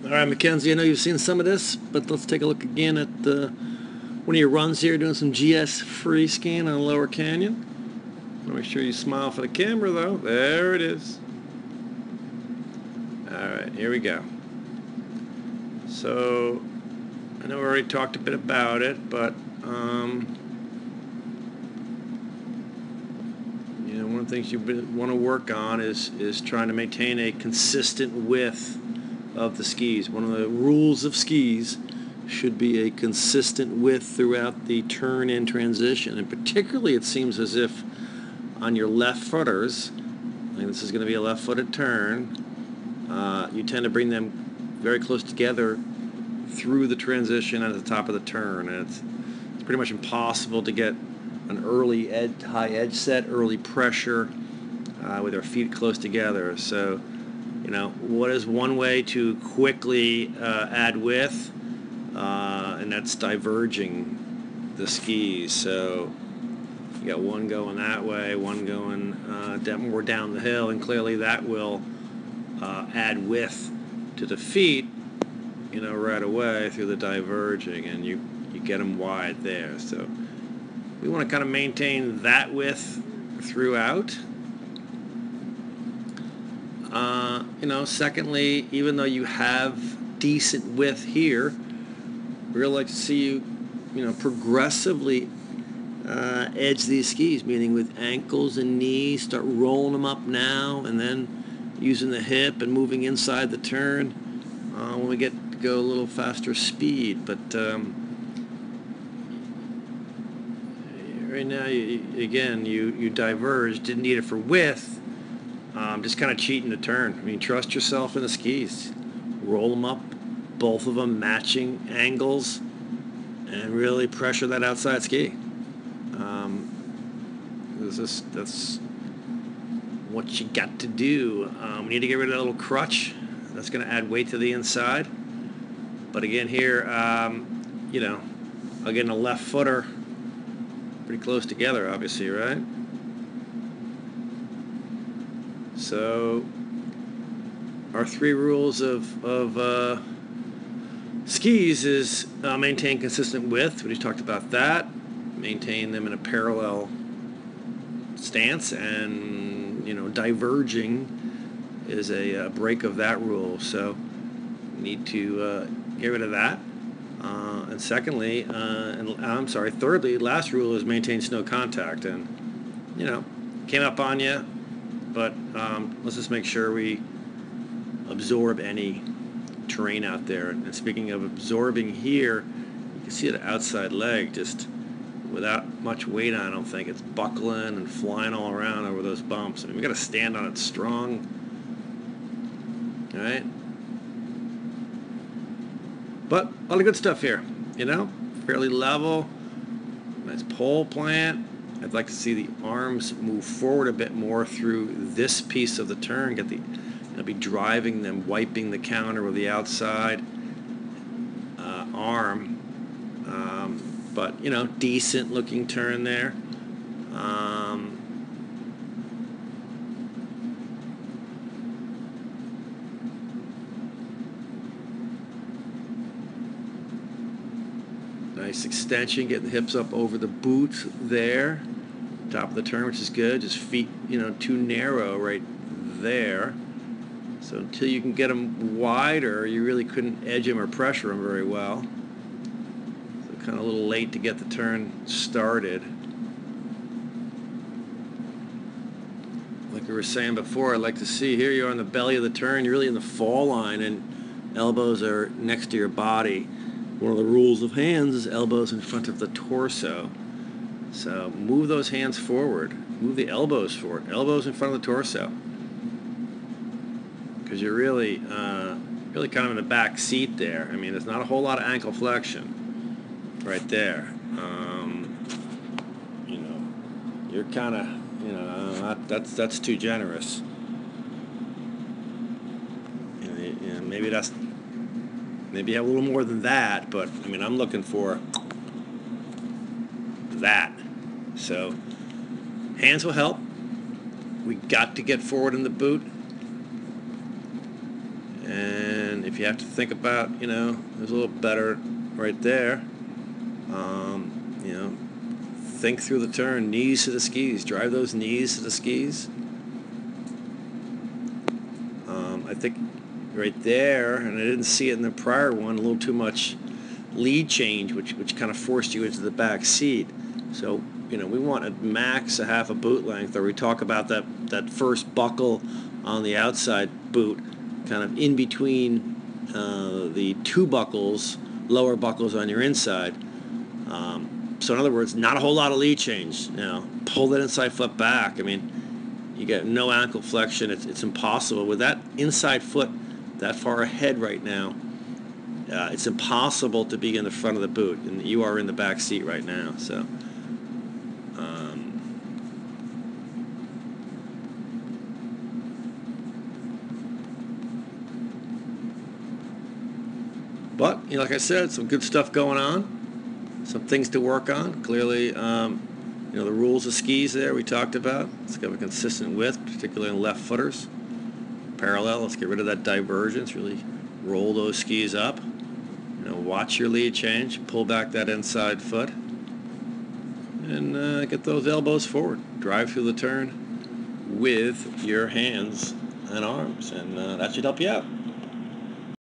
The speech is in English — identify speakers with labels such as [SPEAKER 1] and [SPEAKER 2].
[SPEAKER 1] All right, Mackenzie, I know you've seen some of this, but let's take a look again at one of your runs here, doing some GS free skiing on Lower Canyon. Make sure you smile for the camera, though. There it is. All right, here we go. So, I know we already talked a bit about it, but one of the things you want to work on is trying to maintain a consistent width of the skis. One of the rules of skis should be a consistent width throughout the turn and transition, and particularly it seems as if on your left footers, and this is going to be a left-footed turn, you tend to bring them very close together through the transition at the top of the turn, and it's pretty much impossible to get an early high edge set, early pressure with our feet close together. So, what is one way to quickly add width? And that's diverging the skis. So you got one going that way, one going more down the hill, and clearly that will add width to the feet, right away through the diverging, and you get them wide there. So we want to kind of maintain that width throughout. Secondly, even though you have decent width here, we really like to see you, progressively edge these skis, meaning with ankles and knees, start rolling them up now, and then using the hip and moving inside the turn when we get to go a little faster speed. But right now, you diverge, didn't need it for width, just kind of cheating the turn. I mean, trust yourself in the skis. Roll them up, both of them matching angles, and really pressure that outside ski. That's what you got to do. We need to get rid of that little crutch. That's going to add weight to the inside. But again here, again, a left footer, pretty close together, obviously, right? So our three rules of skis is maintain consistent width. We just talked about that. Maintain them in a parallel stance, and diverging is a break of that rule. So we need to get rid of that. And secondly, thirdly, last rule is maintain snow contact. And came up on you, but let's just make sure we absorb any terrain out there. And speaking of absorbing here, you can see the outside leg just without much weight on. I don't think it's buckling and flying all around over those bumps. I mean, we got to stand on it strong. All right, but a lot of good stuff here. Fairly level, nice pole plant. I'd like to see the arms move forward a bit more through this piece of the turn. Get the be driving them, wiping the counter with the outside arm. But decent looking turn there. Nice extension, getting the hips up over the boot there. Top of the turn, which is good. Just feet, too narrow right there. So until you can get them wider, you really couldn't edge them or pressure them very well. So kind of a little late to get the turn started. Like we were saying before, I'd like to see here you're on the belly of the turn. You're really in the fall line, and elbows are next to your body. One of the rules of hands is elbows in front of the torso. So move those hands forward. Move the elbows forward. Elbows in front of the torso. Because you're really kind of in the back seat there. I mean, there's not a whole lot of ankle flexion right there. You're kind of, that's too generous. Maybe you have a little more than that, but I mean, I'm looking for that. So hands will help. We got to get forward in the boot. And if if you have to think about, there's a little better right there. Think through the turn, knees to the skis, drive those knees to the skis. I think right there, and I didn't see it in the prior one, a little too much lead change, which kind of forced you into the back seat. So, we want at max a half a boot length, or we talk about that first buckle on the outside boot, kind of in between the two buckles, lower buckles on your inside. So in other words, not a whole lot of lead change. Pull that inside foot back. I mean, you get no ankle flexion. It's impossible. With that inside foot that far ahead right now, it's impossible to be in the front of the boot, and you are in the back seat right now. So, but like I said, some good stuff going on. Some things to work on. Clearly, the rules of skis there we talked about. Let's have a consistent width, particularly in left footers. Parallel, let's get rid of that divergence. Really roll those skis up. Watch your lead change. Pull back that inside foot. And get those elbows forward. Drive through the turn with your hands and arms. And that should help you out.